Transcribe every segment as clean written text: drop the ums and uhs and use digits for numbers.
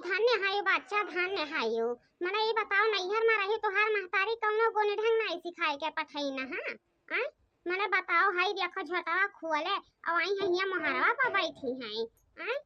धन्य हायो बच्चा, धन्य हायो। मने ये बताओ नैहर में रही तोहार महतारी कौनो गोने ढंग नहीं सिखाए के पठई ना हां? हैं? मने बताओ हई देखो झोटवा खोले और आई है हिया मोहरवा पर बैठी हैं। हैं?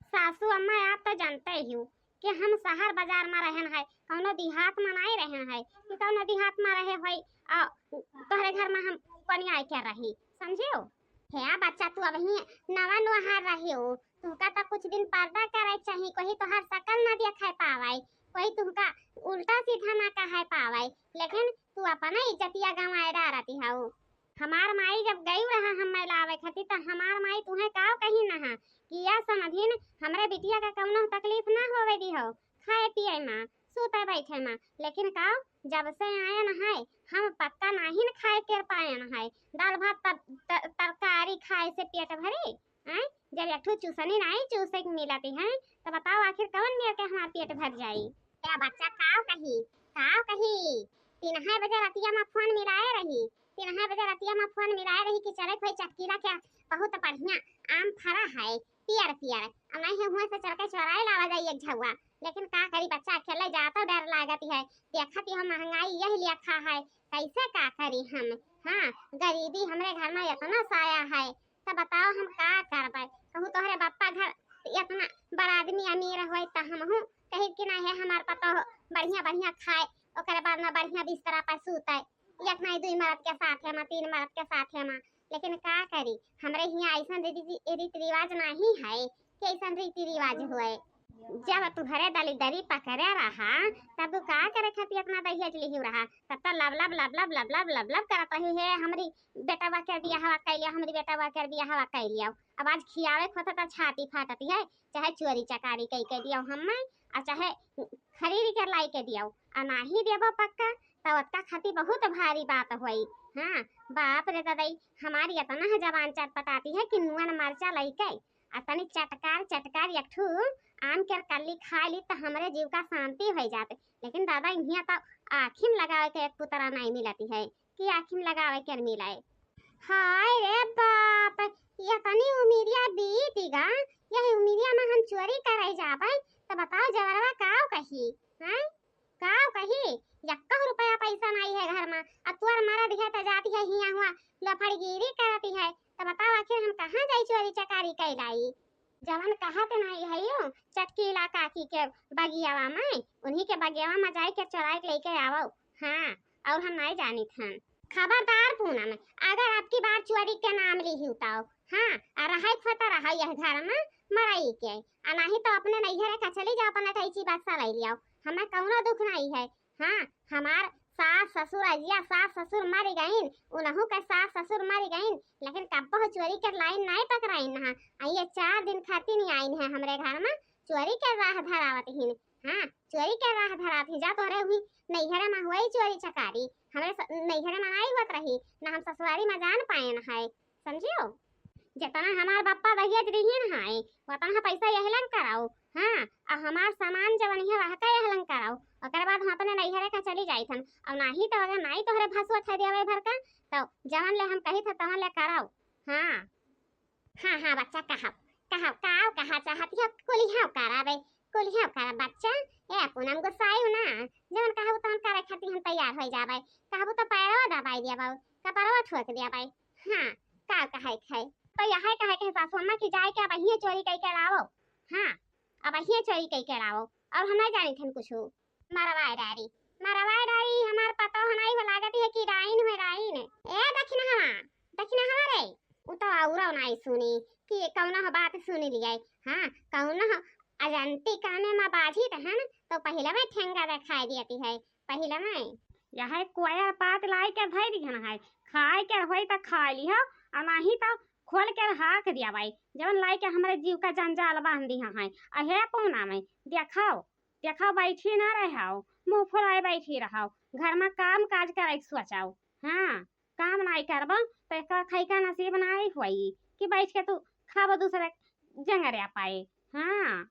सासू अम्मा आप तो जानते ही हो कि हम शहर बाजार में रहन है, कौनो देहात में नहीं रहन है कि कौनो देहात में रहे भाई आ तोहरे घर में हम कनिया के रही, समझियो? है बच्चा तू अभी नवा नुहार रही हो, तुमका तो कुछ दिन पर्दा करे चाहिए, कोई तोहार शकल ना देखाय पावे, कोई तुमका उल्टा सीधा ना कहे पावे, लेकिन तू अपना इज्जतिया गंवाए डारती हो। हमार माई जब गई रहा हम लावे खातिर त हमार माई तुम्हें का कही ना हा कि या समझिन हमरे बिटिया का कौनो तकलीफ ना होवे दी हो, खाए पिए में सोते बैठे में, लेकिन का जब से आए न है हम पक्का नहीं खाए कर पाए न है, दाल भात तरकारी खाए से पेट भरे हैं? जब एक चूसनी नहीं चूसे के मिलती है तो बताओ आखिर कौन मिल के हमारा पेट भर जाई? क्या बच्चा काव कही 3 बजे रतिया में फोन मिलाए रही, 3 बजे रतिया में फोन मिलाए रही कि चले कोई चटकीरा क्या बहुत बढ़िया आम फरा है पियर पियर, अब नहीं है हुए से चल के चोराए लावा जाई एक झुआ, लेकिन का करी बच्चा अकेले जाता डर लागती है, देखती हम महंगाई यही लिखा है, कैसे का करी हम? हाँ गरीबी हमरे घर में इतना साया है, तो बताओ हम का करबे? कहूँ तोहरे बापा घर इतना बड़ा आदमी अमीर होए त हमहू कही कि ना है हमार पतो बढ़िया बढ़िया खाए ओकरे बाद में बढ़िया बिस्तरा पर सूते, एक नहीं 2 मर्द के साथ है 3 मर्द के साथ है, लेकिन का करी हमरे यहाँ ऐसा रीति रिवाज नहीं है कि ऐसा रीति रिवाज हुए। जब तुम्हारे दली दरी पकड़े रहा तब तू का करे खातिर इतना दहेज लिही रहा, तब तो लब लब लब लब लब लब लब लब करत रही है हमरी बेटा कर दिया हवा कर लिया, हमरी बेटा कर दिया हवा कर लिया, अब आज खियावे खोता तो छाती फाटती है, चाहे चोरी चकारी कई के दिया हम और चाहे खरीद कर लाई के दिया और ना ही देबो पक्का तो उसका खातिर बहुत भारी बात हुई। हाँ बाप रे दादाई हमारी इतना है जबान चटपटाती है कि नुआ मरचा लई के अतनी चटकार चटकार एक आम के कली खा ली तो हमारे जीव का शांति हो जाते, लेकिन दादा यहाँ तो आखिम लगावे के एक पुतरा नहीं मिलती है कि आखिम लगावे के मिलाए। हाय रे बाप ये तनी उमिरिया बीतीगा, यही उमिरिया में हम चोरी करे जाबे तो बताओ जवरवा काव कही? हैं काव कही 1 रुपया पैसा नहीं है घर में, अब तोर मरद है तो जाती है हिया हुआ लफड़गिरी करती है, तो बताओ आखिर हम कहाँ जाई चोरी चकारी कैलाई? जवन कहत नहीं है यो चटकीला काकी के बगियावा में, उन्हीं के बगियावा में जाए के चुराए के लेके आवो। हाँ और हम नहीं जानी थन, खबरदार पूनम अगर आपकी बात चोरी के नाम ली ही उताओ। हाँ और रहा फता रहा यह घर में मराई के आ नहीं तो अपने नैहर का चली जाओ अपना कैची बक्सा ले लियाओ, हमें कौनो दुख नहीं है। हाँ हमार सास ससुर अजिया सास ससुर मर गईन, उनहु के सास ससुर मर गईन, लेकिन कब्बो चोरी के लाइन नहीं पकड़ाइन ना, आइए 4 दिन खातिर नहीं आइन है हमरे घर में चोरी के राह धरावत हिन। हाँ चोरी के राह धरावत ही जा तोरे हुई नैहर में हुई चोरी चकारी, हमारे नैहर में नहीं होत रही ना हम ससुरारी में जान पाए न है, समझियो? जितना हमार बापा दहेज दिहिन है उतना पैसा यहलन कराओ। हाँ अब हमार सामान जवन है वह का यहलन कराओ, ओकर बाद हम अपने नैहरे का चली जाई थन, और नाही तो अगर नाही तोहरे भसुआ थे देवे भर का तो जवन ले हम कही था तवन ले कराओ। हाँ हाँ हाँ बच्चा कहा कहा काव कहा चाहती है कुलिहाव करावे कुलिहाव करा बच्चा ए पूनम गुस्साई ना, जवन कहबो तवन करे खातिर हम तैयार हो जाबे, कहबो तो पैरवा दबाई दियाबो कपड़वा ठोक दियाबे। हाँ का कहे खाए तो यह कहे के सासू अम्मा की जाए के अब ही चोरी कई के लाओ। हाँ अब ही चोरी कई के लाओ और हम नहीं जानी थन कुछ मरवाए डारी हमार पता हो नहीं हो लागत है कि राइन हो राइन ए दक्षिणा हमारे उ तो औरा नहीं सुनी कि कौनो बात सुनी लिया। हाँ कौनो अजंती काने में बाजी रहन तो पहले में ठेंगा दिखाई देती है, पहले में यह कोया पात लाई के धई दिहन है, खाए के होई त खा लियो और नहीं तो खोल के हाक दिया भाई जवन लाई के हमारे जीव का जंजाल बांध दिया है। अहे पौना में देखाओ देखाओ बैठी ना रहो मुंह फुलाए बैठी रहो, घर में काम काज करे सोचाओ। हाँ काम नहीं करब तो खाई का नसीब नहीं हुई कि बैठ के तू खाब दूसरे जंगरे पाए। हाँ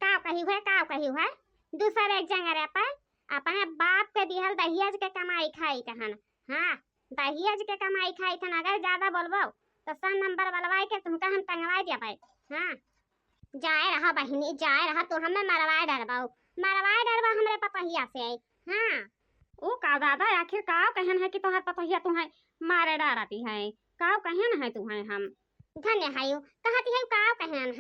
काव कही है दूसरे जंगरे पाए अपने बाप के दिहल दहेज के कमाई खाई कहन। हाँ दहेज के कमाई खाई थन, अगर ज्यादा बोलबो तो 100 नंबर बलवाए के तुमका हम टंगवा दिया भाई। हाँ जाए रहा बहिनी जाए रहा तो हमें मरवाए डरबा हमरे पतहिया से। हाँ ओ का दादा आखिर का कहन है कि तोहार पतोहिया तुम्हें मारे डारती है, का कहन है तुम्हें हम। धन्य हायो कहती है का कहन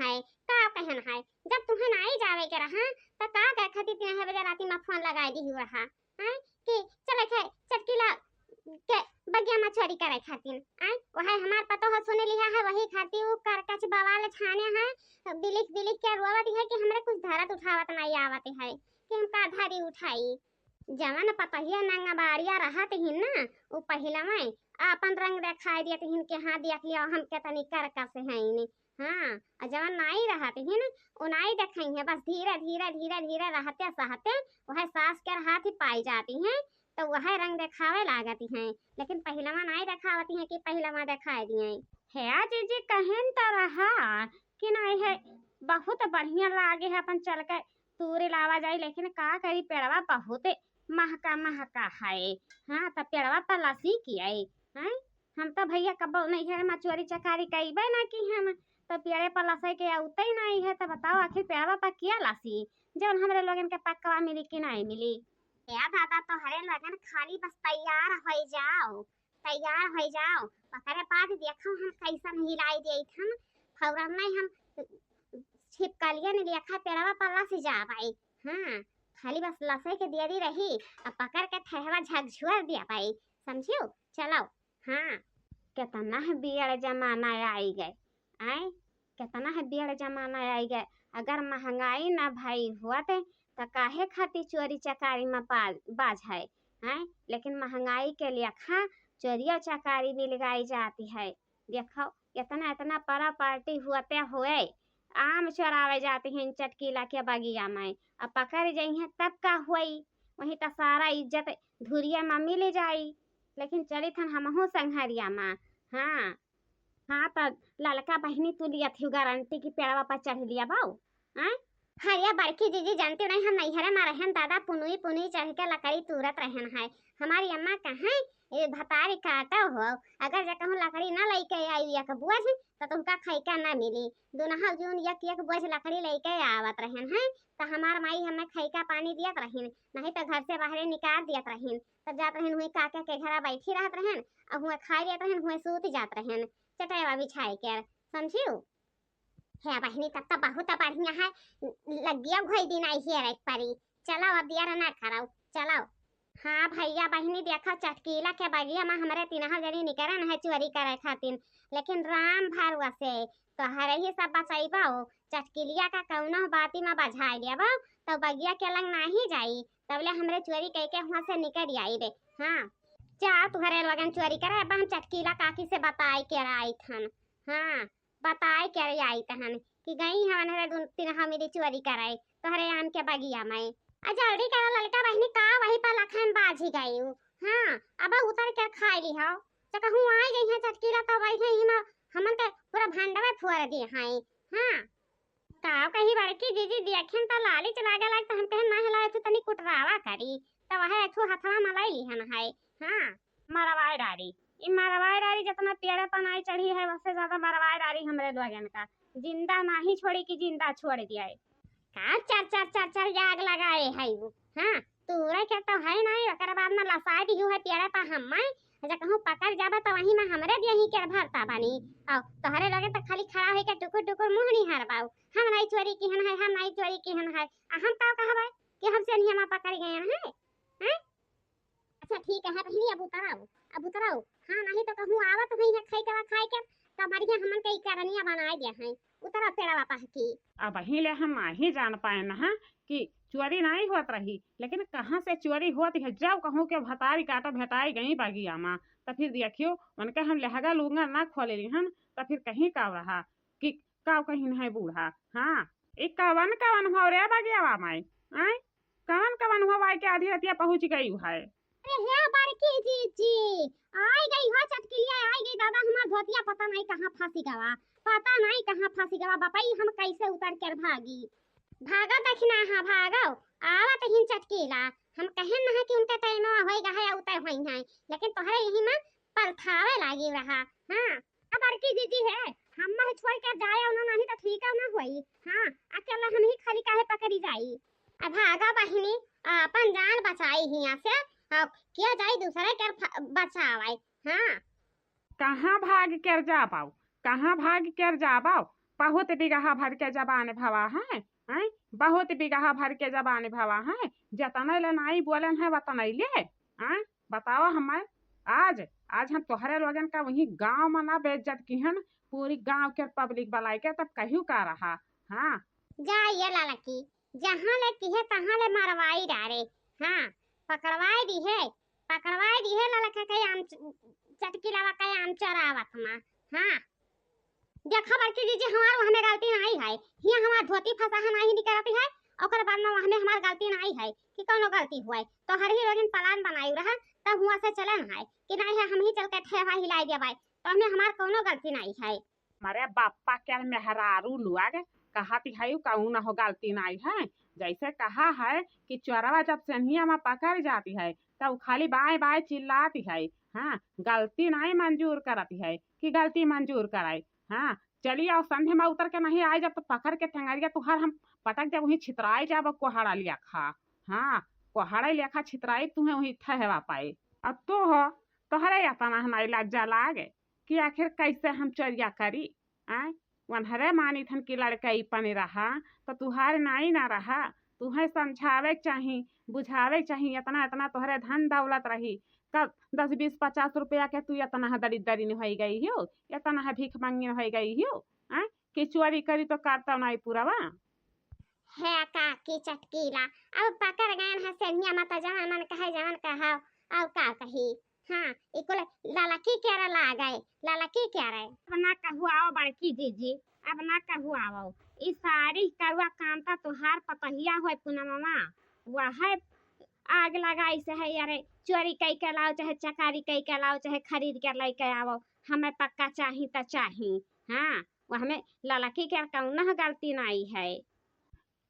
है जब तुम्हें नहीं जावे के रहा तो का कह खती 3 बजे राती में फोन लगाई दी हुआ रहा हैं कि चले खे चटकीला के बगिया में चोरी करे खातिर आई वही हमार पतो हो सुने लिया है वही खाती वो करकच बवाल छाने है बिलिख बिलिख के रोवत है कि हमरे कुछ धरत उठावत नहीं आवत है कि हम का धारी उठाई जवन पतहिया नंगा बाड़िया रहत हिन ना वो पहिला में अपन रंग दिखाई दिए हिन के हाथ देख लिया हम के तनी करकस है इने। हाँ और जवन नहीं रहत हिन वो नहीं देखई है बस धीरे धीरे धीरे धीरे रहते सहते वह सास के हाथ ही पाई जाती हैं तो वह रंग दिखावे लागती हैं लेकिन पहिला में नहीं दिखावती हैं कि पहिला में दिखाई दिए है जीजी कहन तो रहा कि नहीं है बहुत बढ़िया लागे है अपन चल के तूरे लावा जाए, लेकिन का करी पेड़वा बहुत महका महका है। हाँ तो पेड़वा पर लसी की आई हैं हम तो भैया कब नहीं है मचुआरी चकारी कईबे ना की हम तो पेड़े पर लसे के आउते ही नहीं है तो बताओ आखिर पेड़वा पर क्या लसी जब हमरे लोगन के पक्का मिली कि नहीं मिली। या दादा तो हरे लगन खाली बस तैयार हो जाओ पकड़े बाद देखो हम कैसन हिलाई दे थन फौरन नहीं हम छिपकलिया ने देखा पेड़वा पल्ला से जा भाई। हाँ खाली बस लसे के देरी रही अब पकड़ के ठहवा झकझोर दिया भाई समझियो चलो। हाँ कितना है बियर जमाना आई गए आए कितना है बियर जमाना आई गए अगर महंगाई ना भाई हुआ तो काहे खातिर चोरी चकारी में बाज है हैं लेकिन महंगाई के लिए खा चोरिया चकारी भी लगाई जाती है। देखो इतना इतना बड़ा पार्टी हुआते हुए आम चोरावे जाती हैं चटकीला के बगिया में अब पकड़ जाइए तब का हुई वही तो सारा इज्जत धुरिया में मिल जाई लेकिन चली थन हमहू संघरिया में। हाँ हाँ तो ललका बहनी तू लिया थी गारंटी की पेड़वा पर चढ़ लिया बाऊ हैं। हाँ या बड़की जीजी जानते नहीं हम नैहरे में रहन दादा पुनुई पुनुई चढ़ के लकड़ी तुरत रहन है हमारी अम्मा कहाँ ये भतारी काटा हो अगर जा कहूँ लकड़ी ना लेके आई एक बुझ तो तुमका खैका ना मिली दुनहा जून एक बुझ लकड़ी लेके आवत रहन है तो हमार माई हमें खैका पानी दियत रहिन नहीं तो घर से बाहर निकाल दियत रहिन तब जात रहन हुई काका के घर बैठी रहत रहन और हुए खाई दियत रहन हुए सूत जात रहन चटाईवा बिछाई के समझियो। है बहनी तब तो बहुत बढ़िया है लगिया घोई दिन आई है एक परी चलो अब दिया ना खराओ चलो। हाँ भैया बहनी देखा चटकीला के बगिया में हमारे 3 जनी निकरन है चोरी करे खातिर लेकिन राम भरवा से तो हरे ही सब बचाईबा चटकीलिया का कौनो बाती में बझाई लिया तो बगिया के लंग नहीं जाई तबले हमरे चोरी कह के वहां से निकल आई रे। हाँ जा तुहरे लगन चोरी करे अब हम चटकीला काकी से बताई के आई थन। हाँ बताए क्या आई तहन कि गई हवन हरे 2-3 मेरी चोरी कराई तोहरे आम के बगिया में जल्दी करो ललका बहनी का वही पर लखन बाजी गई। हाँ अब उतर के खाई ली हो तो कहूँ आई गई है चटकीला तो बैठे ही में हमन के पूरा भंडवा फोड़ दिए हैं। हाँ का कहीं बड़की जीजी देखें तो लाली चला गया तो हम कहन ना हिलाए तो तनी कुटरावा करी तो वह एक हथवा में लाई लिहन है। हाँ मरवाई डारी मरवाई डारी जितना पेड़ पनाई चढ़ी है उससे ज्यादा मरवाई डारी हमरे लोगन का जिंदा नहीं छोड़ी कि जिंदा छोड़ दिया का चार आग लगाए है वो। हाँ तूरे के तो है नहीं ओकर बाद में लसाई दी है पेड़ पर हम जे कहूं पकड़ जाबा तो वही में हमरे दियही के भरता बानी औ तोहरे लगे तो खाली खड़ा है के टुकुर टुकुर मुंह नहीं हरबाऊ हम नहीं चोरी की हन है हम नहीं चोरी की हन है हम तो कहबे कि हमसे नहीं हम पकड़ गए हैं। हैं अच्छा ठीक है पहली अब उतराओ। हाँ नहीं तो कहूं आवत नहीं है खाई के तो हमारी हमन के करनिया बनाए दिया है उतरा पेड़ा वापस की। अब ले हम ही जान पाए ना कि चोरी नहीं होत रही लेकिन कहाँ से चोरी होती है जब कहूँ के भतारी काटा भेटाई गई बगिया माँ तो फिर देखियो उनके हम लहगा लूंगा ना खोले हन तो फिर कहीं का रहा कि काव कहीं है बूढ़ा। हाँ एक कवन हो रे बगिया माई आई कवन हो भाई के आधी रतिया पहुँच गई है। अरे हे बड़की जीजी आई गई हो चटकिलिया आई गई दादा हमार धोतिया पता नहीं कहाँ फंसी गवा बापाई हम कैसे उतर कर भागा दक्षिणा हाँ भागो आवत हिन चटकीला हम कहन ना कि उनका टाइम होई गया है उतर होई है लेकिन तोहरे यही में परथावे लागी रहा। हाँ अब बड़की दीदी है हम ही छोड़ के जाए ना नहीं तो ठीक है ना होई। हां अकेला हम ही खाली काहे पकड़ी जाई। अब भागा बहिनी अपन जान बचाई हिया से किया जाए दूसरे के बचावे। हां कहाँ भाग कर जा पाओ, कहाँ भाग कर जा पाओ। बहुत बिगहा भर के जबान भवा है, हैं? बहुत बिगहा भर के जबान भवा है। जतने ले नाई बोलन है वतने ले, हैं? बताओ हमें। आज आज हम तोहरे लोगन का वही गांव में ना बेइज्जत की हन, पूरी गांव के पब्लिक बलाई के तब कहियो का रहा। हाँ जाइए लाला की जहां ले की है तहां ले मरवाई डारे। हां पकड़वाई दी है लाला के आम चटकी लावा के आम चरावत में। हां देखा बड़की जी हमार हमें गलती नहीं है। हिया हमार धोती फसा है नहीं निकलती है ओकर बाद में हमें हमार गलती नहीं है कि कोनो गलती हुआ तो हर ही रोजन प्लान बनाई रहा तब हुआ से चलन है कि नहीं है हम ही चल के ठेवा हिलाई देबै तो हमें हमार कोनो गलती नहीं है। हमारे बापा क्या मेहरारू लुआग कहती है कहूँ ना हो गलती नहीं है। जैसे कहा है कि चोरवा जब सेनिया में पकड़ जाती है तब खाली बाएं बाएं चिल्लाती है। हाँ गलती नहीं मंजूर करती है कि गलती मंजूर कराए। हाँ चलिए और संधे में उतर के नहीं आए जब तो पकड़ के टंगारिया तुहार हम पटक जब वही छितराई जाब कोहड़ा लिया खा। हाँ कोहड़ा लेखा छितराई तुम्हें वही ठहवा पाए। अब तो हो तोहरे अपना हमारी लज्जा लागे कि आखिर कैसे हम चोरिया करी। आय वनहरे मानी थन की लड़का पने रहा तो तुहार नाई ना रहा। तुम्हें समझावे चाहिए बुझावे चाहिए इतना इतना तोहरे धन दौलत रही कब 10 20 50 रुपया के तू इतना दरिद्री हो गई हो इतना भीख मांगी हो गई हो। कि चोरी करी तो करता नहीं पूरा है काकी चटकीला अब पकड़ गए है सेनिया माता जवन मन कहे जवन कहा अब का कही। हाँ इकुल लाला की क्या ला गए लाला की क्या रहे अब ना कहू आओ बड़की जीजी अब ना कहू आओ ई सारी करुआ काम ता तुहार पतहिया होय पुनमवा वह आग लगाई से है यारे चोरी कई के लाओ चाहे चकारी कई के लाओ चाहे खरीद के लाई के आओ हमें पक्का चाही त चाही। हाँ वो हमें ललकी के कौन गलती नहीं है।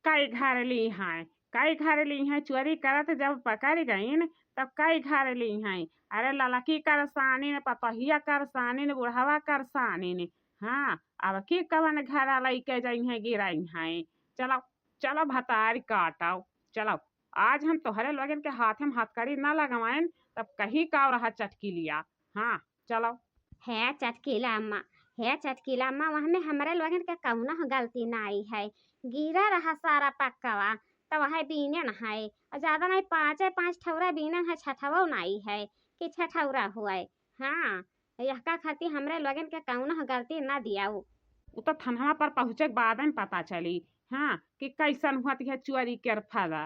कई घर ली हैं कई घर ली हैं चोरी करत जब पकड़ गई तब कई घर ली हैं। अरे ललकी करसानी ने पतहिया करसानी ने बुढ़ावा करसानी ने। हाँ अब की कवन घर लेके जाई हैं गिराई हैं। चलो चलो भतारी काटाओ चलो आज हम तोहरे लोगन के हाथ में हथकड़ी न लगवाएं तब कहीं का रहा चटकी लिया। हाँ चलो है चटकीला अम्मा वह में हमारे लोगन के कौन गलती नहीं है। गिरा रहा सारा पक्कावा तो वह बीने न है और ज्यादा नहीं 5 ठौरा बीनन है छठवा नहीं है कि छठौरा हुआ। हाँ यह का खाती हमरे लोगन के कौन गलती ना दिया वो तो थनवा पर पहुँचे के बाद में पता चली। हाँ कि कैसन हुआ है चोरी के फला।